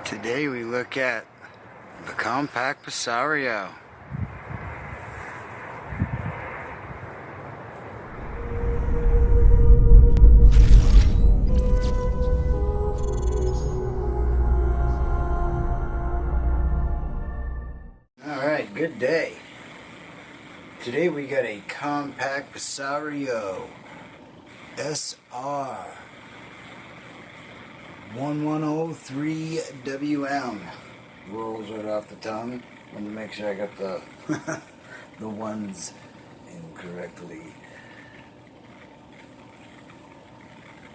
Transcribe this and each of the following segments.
Today we look at the Compaq Presario. Alright, good day. Today we got a Compaq Presario SR1103WM. Rolls right off the tongue. Let me make sure I got the the ones incorrectly.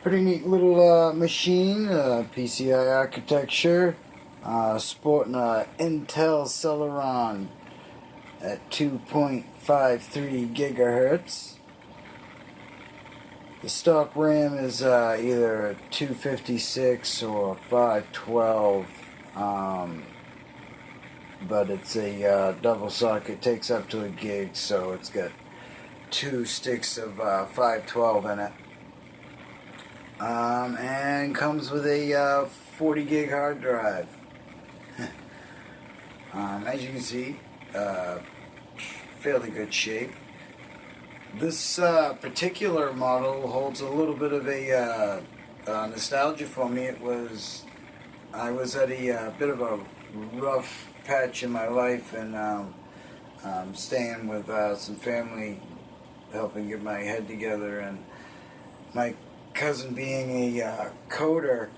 Pretty neat little machine, PCI architecture, sporting a Intel Celeron at 2.53 gigahertz. The stock RAM is either 256 or 512, but it's a double socket, takes up to a gig, so it's got 2 sticks of 512 in it. And comes with a 40 gig hard drive. As you can see, fairly good shape. This particular model holds a little bit of a nostalgia for me. I was at a bit of a rough patch in my life, and staying with some family, helping get my head together, and my cousin, being a coder,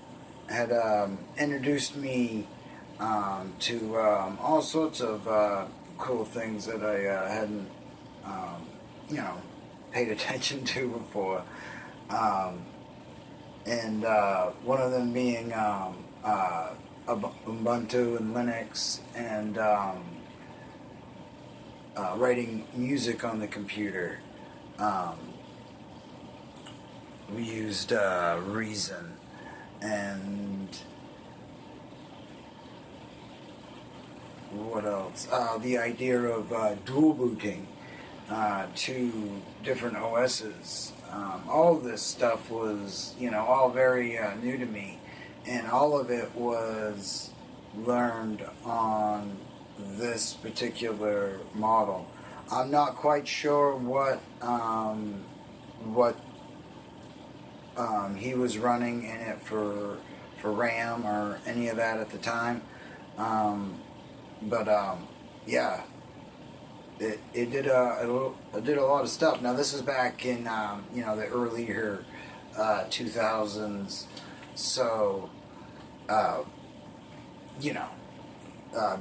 had introduced me to all sorts of cool things that I hadn't paid attention to before, and one of them being Ubuntu and Linux, and writing music on the computer. We used Reason, and what else? The idea of dual booting to different OSs. All of this stuff was, all very new to me, and all of it was learned on this particular model. I'm not quite sure what he was running in it for RAM or any of that at the time, but yeah. It did a lot of stuff. Now this is back in the earlier 2000s, so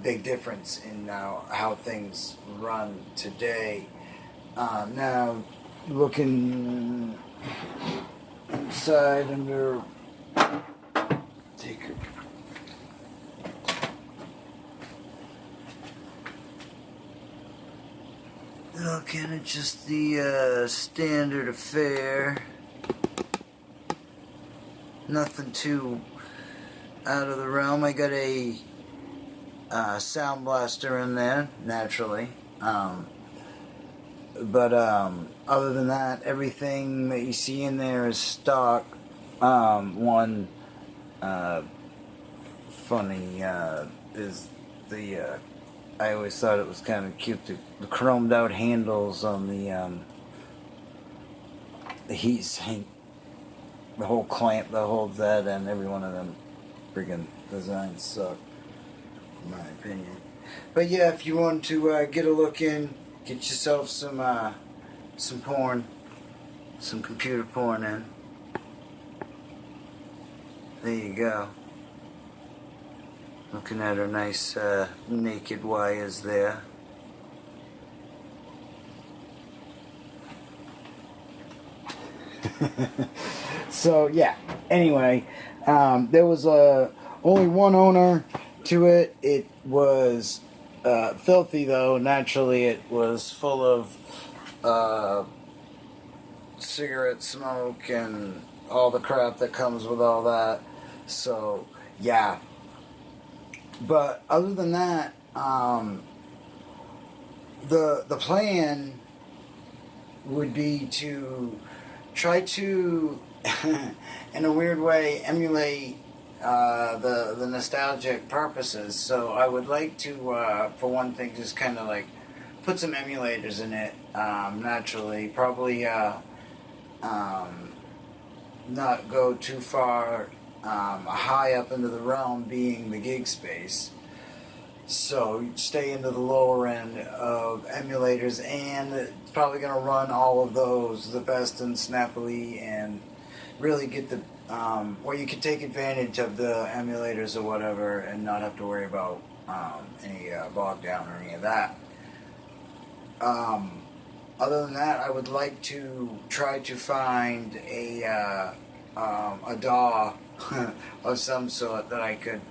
big difference in how things run today. Now looking inside under looking at just the standard affair. Nothing too out of the realm. I got a sound blaster in there, naturally. But other than that, everything that you see in there is stock. One funny is the I always thought it was kind of cute, the chromed out handles on the heat sink, the whole clamp that holds that, and every one of them friggin' designs suck, in my opinion. But yeah, if you want to get a look in, get yourself some porn, some computer porn in. There you go. Looking at her nice naked wires there. So yeah, anyway, there was only one owner to it. It was filthy, though. Naturally, it was full of cigarette smoke and all the crap that comes with all that. So yeah. But other than that, the plan would be to try to, in a weird way, emulate the nostalgic purposes. So I would like to, for one thing, just kind of like put some emulators in it naturally. Probably not go too far high up into the realm, being the gig space. So stay into the lower end of emulators, and it's probably going to run all of those the best and snappily, and really get the where you can take advantage of the emulators or whatever, and not have to worry about any bog down or any of that. Other than that, I would like to try to find a DAW of some sort that I could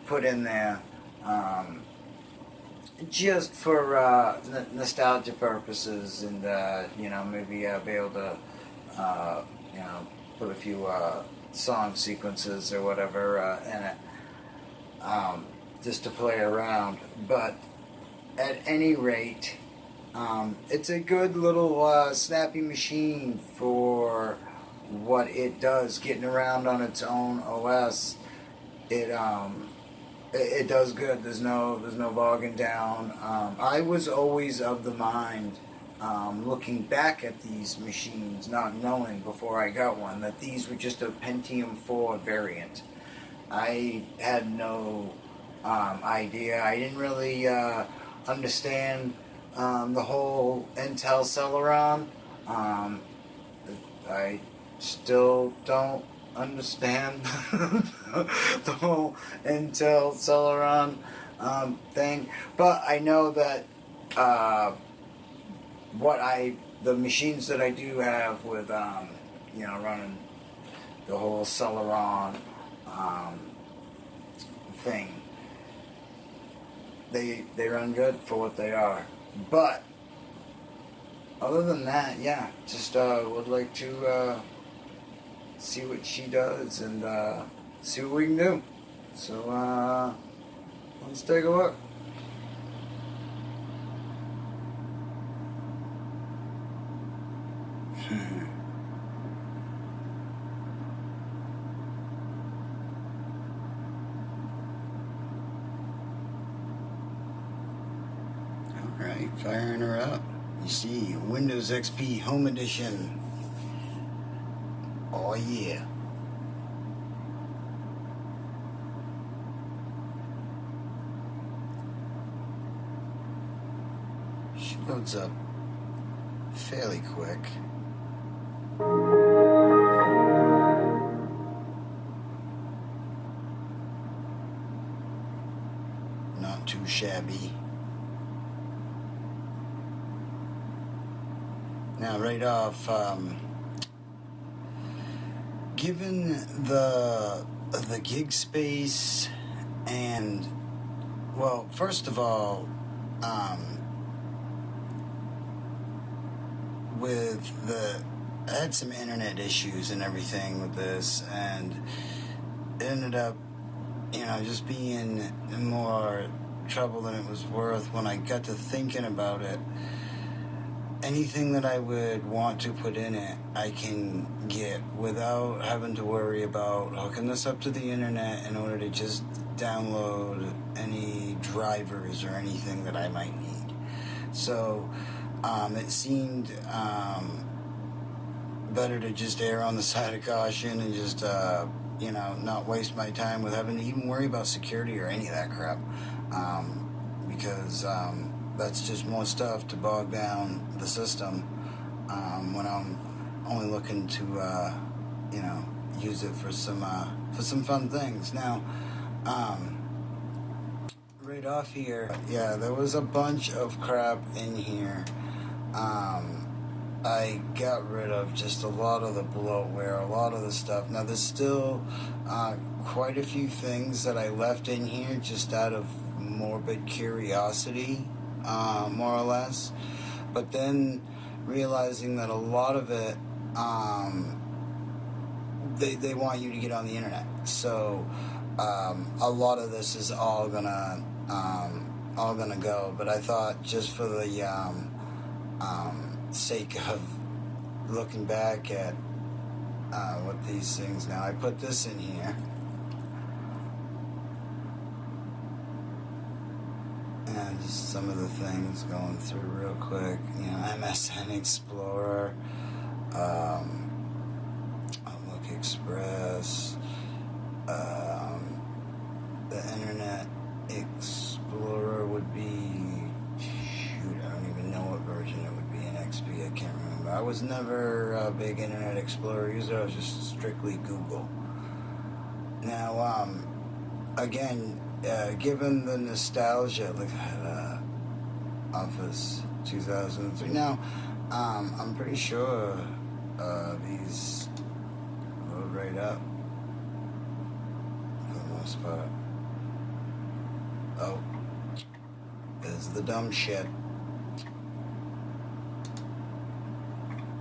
put in there. Just for nostalgia purposes, and maybe be able to put a few song sequences or whatever in it, just to play around. But at any rate, it's a good little snappy machine for what it does, getting around on its own OS. It does good. There's no bogging down. I was always of the mind, looking back at these machines, not knowing before I got one that these were just a Pentium 4 variant. I had no idea. I didn't really understand the whole Intel Celeron. I still don't understand the whole Intel Celeron thing, but I know that the machines that I do have with running the whole Celeron thing, they run good for what they are. But other than that, yeah, just would like to see what she does, and see what we can do. So let's take a look. Alright, firing her up. You see Windows XP Home Edition. Oh yeah. She loads up fairly quick. Not too shabby. Now right off, given the gig space, and well, first of all, I had some internet issues and everything with this, and it ended up, just being in more trouble than it was worth. When I got to thinking about it, anything that I would want to put in it, I can get without having to worry about hooking this up to the internet in order to just download any drivers or anything that I might need. So it seemed better to just err on the side of caution and just not waste my time with having to even worry about security or any of that crap, because that's just more stuff to bog down the system when I'm only looking to use it for some fun things. Now right off here, yeah, there was a bunch of crap in here. I got rid of just a lot of the bloatware, a lot of the stuff. Now there's still quite a few things that I left in here just out of morbid curiosity, more or less. But then realizing that a lot of it, they want you to get on the internet. So a lot of this is all gonna go. But I thought, just for the sake of looking back at what these things, now I put this in here. And just some of the things going through real quick. You know, MSN Explorer, Outlook Express, the Internet Explorer would be, shoot, I don't even know what version it would be in XP. I can't remember. I was never a big Internet Explorer user. I was just strictly Google. Now, again, given the nostalgia, look at Office 2003. Now, I'm pretty sure these load right up for the most part. Oh, there's the dumb shit.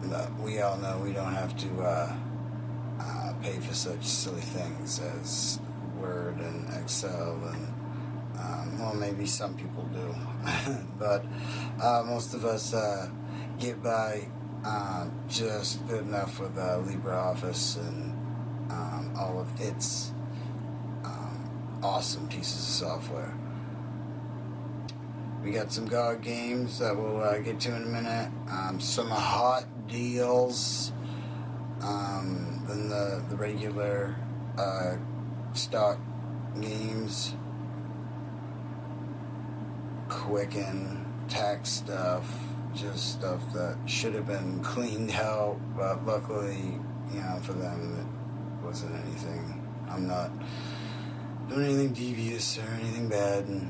But we all know we don't have to pay for such silly things as Word and Excel and well, maybe some people do, but most of us get by just good enough with LibreOffice and all of its awesome pieces of software. We got some GOG games that we'll get to in a minute. Some hot deals than the regular stock games. Quicken, tax stuff, just stuff that should have been cleaned out, but luckily, you know, for them, it wasn't anything. I'm not doing anything devious or anything bad. And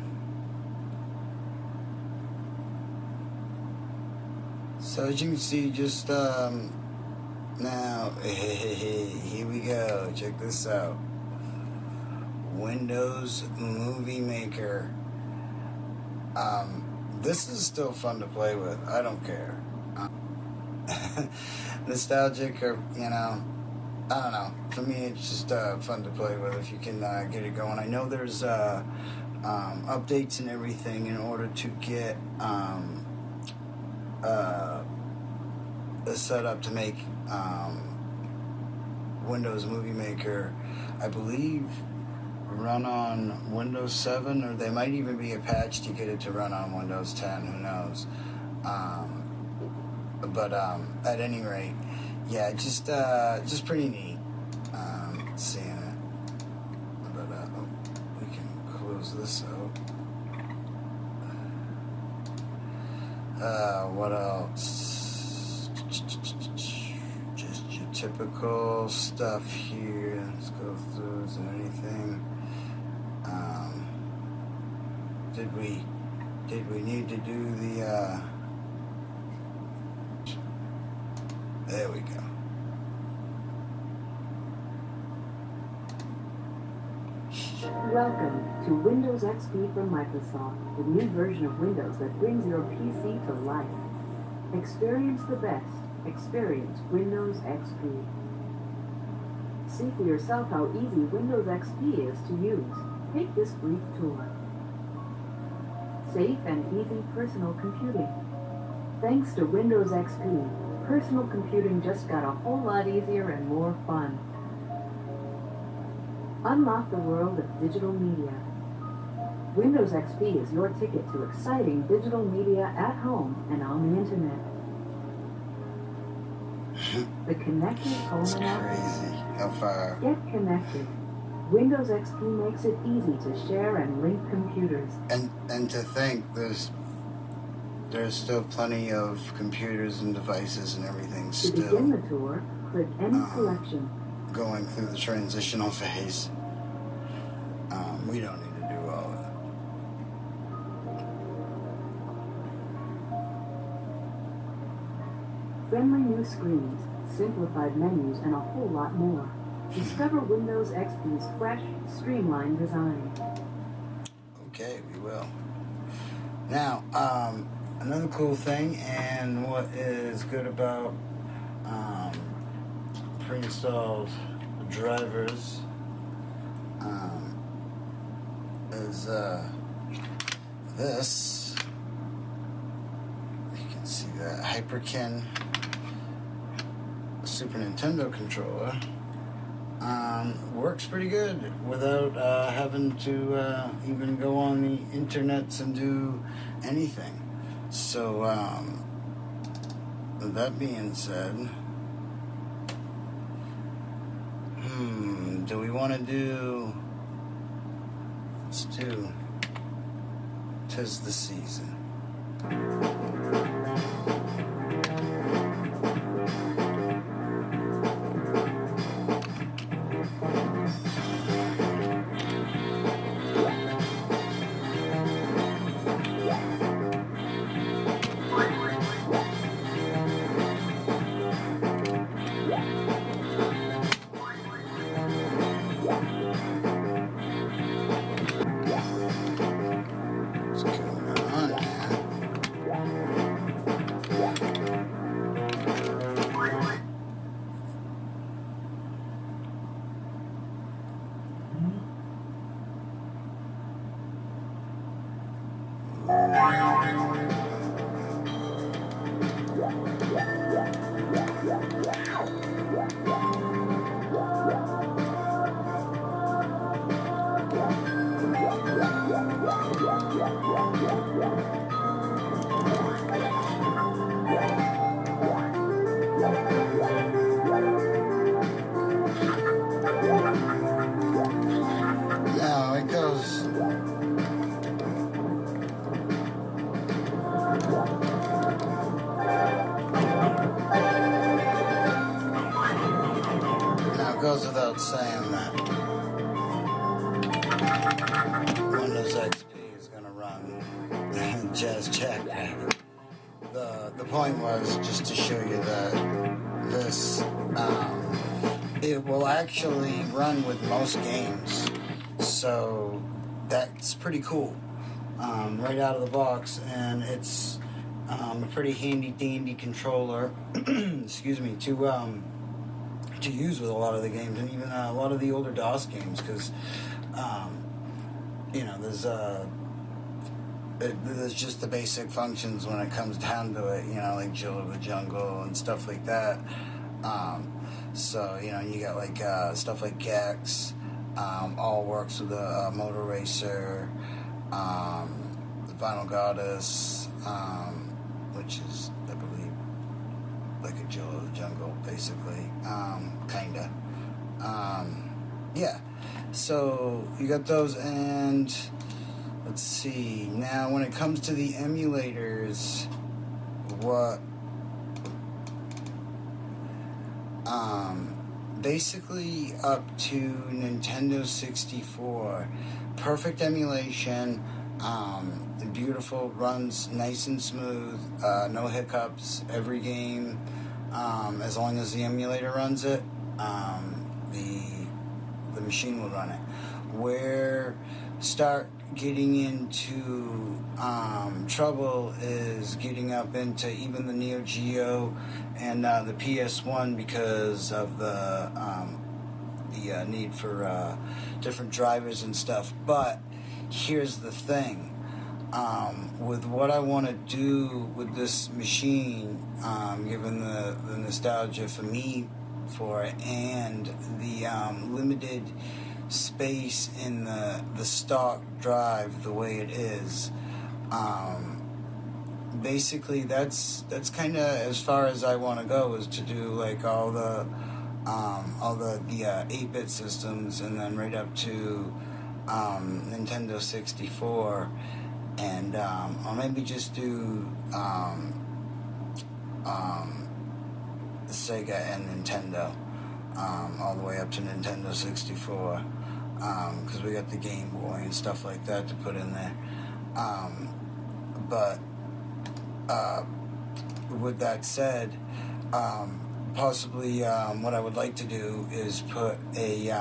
so as you can see, just now, here we go. Check this out. Windows Movie Maker. This is still fun to play with. I don't care. Nostalgic, or you know, I don't know. For me, it's just fun to play with if you can get it going. I know there's updates and everything in order to get a setup to make Windows Movie Maker, I believe, run on Windows 7, or they might even be a patch to get it to run on Windows 10, who knows. But at any rate, yeah, just pretty neat seeing it. But we can close this out. What else? Just your typical stuff here. Let's go through. Is there anything? Did we need to do the there we go. Welcome to Windows XP from Microsoft, the new version of Windows that brings your PC to life. Experience the best. Experience Windows XP. See for yourself how easy Windows XP is to use. Take this brief tour. Safe and easy personal computing. Thanks to Windows XP, personal computing just got a whole lot easier and more fun. Unlock the world of digital media. Windows XP is your ticket to exciting digital media at home and on the internet. The connected home It's and office. crazy how far. Get connected. Windows XP makes it easy to share and link computers. And to think there's still plenty of computers and devices and everything To still begin the tour, click any selection. going through the transitional phase. We don't need to do all of that. Friendly new screens, simplified menus, and a whole lot more. Discover Windows XP's fresh, streamlined design. Okay, we will. Now, another cool thing, and what is good about pre-installed drivers is this. You can see that Hyperkin Super Nintendo controller works pretty good without having to even go on the internets and do anything. So, with that being said, do we want to do... Let's do 'Tis the Season. Now it goes. Now it goes without saying that Windows XP is going to run Jazz Jackrabbit. The point was just to show you that this it will actually run with most games, so that's pretty cool right out of the box, and it's a pretty handy dandy controller excuse me, to use with a lot of the games, and even a lot of the older DOS games, because you know, there's just the basic functions when it comes down to it, you know, like Jill of the Jungle and stuff like that. So, you know, you got like stuff like Gex, all works with the Motor Racer, the Final Goddess, which is, I believe, like a Jill of the Jungle, basically, kinda. Yeah, so you got those, and let's see, now when it comes to the emulators, what, basically up to Nintendo 64, perfect emulation, beautiful, runs nice and smooth, no hiccups, every game, as long as the emulator runs it, the machine will run it. Where start getting into trouble is getting up into even the Neo Geo and the PS1, because of the need for different drivers and stuff. But here's the thing, with what I want to do with this machine, given the nostalgia for me for it, and the limited space in the stock drive the way it is, basically that's kind of as far as I want to go, is to do like all the 8-bit systems, and then right up to Nintendo 64, and I'll maybe just do Sega and Nintendo, all the way up to Nintendo 64, because we got the Game Boy and stuff like that to put in there. But with that said, possibly what I would like to do is put a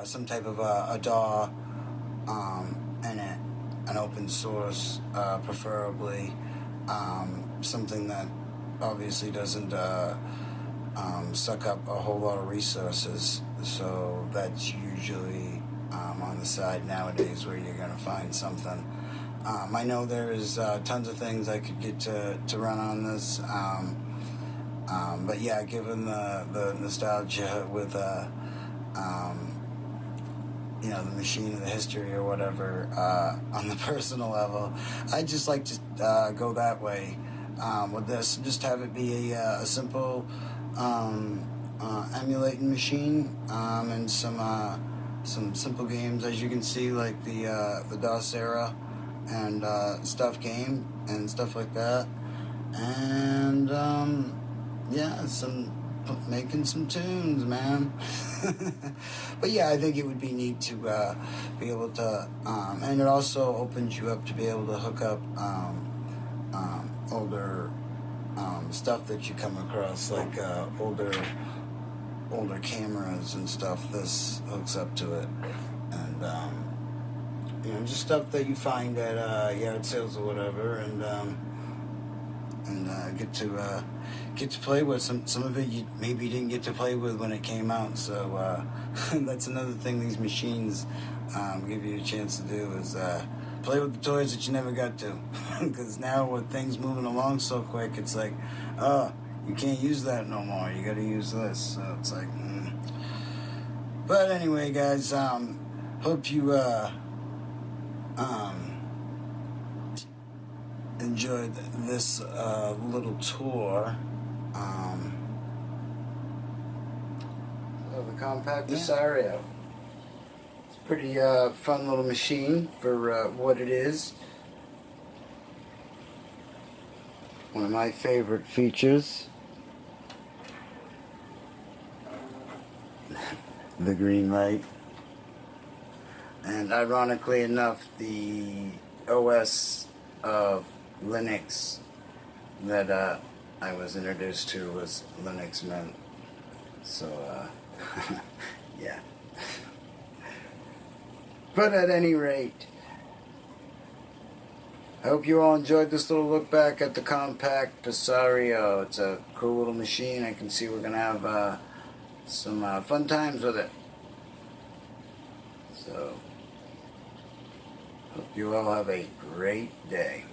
some type of a DAW in it, an open source, preferably, something that obviously doesn't suck up a whole lot of resources. So that's usually on the side nowadays where you're going to find something. I know there's tons of things I could get to run on this. But yeah, given the nostalgia with you know, the machine and the history or whatever, on the personal level, I just like to go that way with this, and just have it be a simple emulating machine, and some simple games, as you can see, like the DOS era and stuff game and stuff like that, and yeah, making some tunes, man. But yeah, I think it would be neat to be able to, and it also opens you up to be able to hook up older stuff that you come across, like older cameras and stuff. This hooks up to it, and you know, just stuff that you find at yard sales or whatever, and get to play with some of it you maybe didn't get to play with when it came out. So that's another thing these machines give you a chance to do, is play with the toys that you never got to. Because now with things moving along so quick, it's like, oh, you can't use that no more, you gotta use this. So it's like, But anyway, guys, hope you enjoyed this little tour of the Compaq Presario. It's a pretty fun little machine for what it is. One of my favorite features. The green light. And ironically enough, the OS of Linux that I was introduced to was Linux Mint. So, yeah. But at any rate, I hope you all enjoyed this little look back at the Compaq Presario. It's a cool little machine. I can see we're going to have some fun times with it. So, hope you all have a great day.